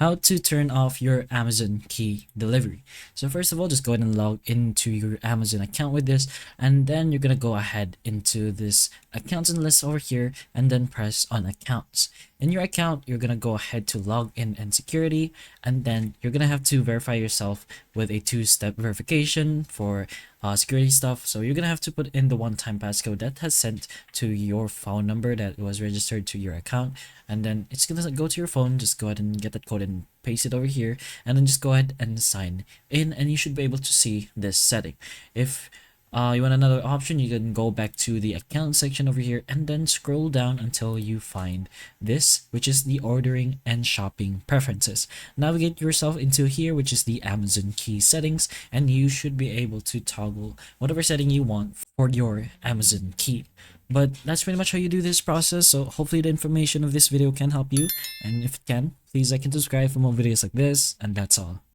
how to turn off your Amazon key delivery. So first of all, just go ahead and log into your Amazon account with this, and then you're gonna go ahead into this accounts and list over here, and then press on accounts. In your account, you're gonna go ahead to log in and security, and then you're gonna have to verify yourself with a two-step verification for security stuff. So you're gonna have to put in the one-time passcode that has sent to your phone number that was registered to your account, and then it's gonna go to your phone. Just go ahead and get that code and paste it over here, and then just go ahead and sign in, and you should be able to see this setting. If you want another option, you can go back to the account section over here and then scroll down until you find this, which is the ordering and shopping preferences. Navigate yourself into here, which is the Amazon key settings, and you should be able to toggle whatever setting you want for your Amazon key. But that's pretty much how you do this process. So hopefully the information of this video can help you, and if it can, please like and subscribe for more videos like this, and that's all.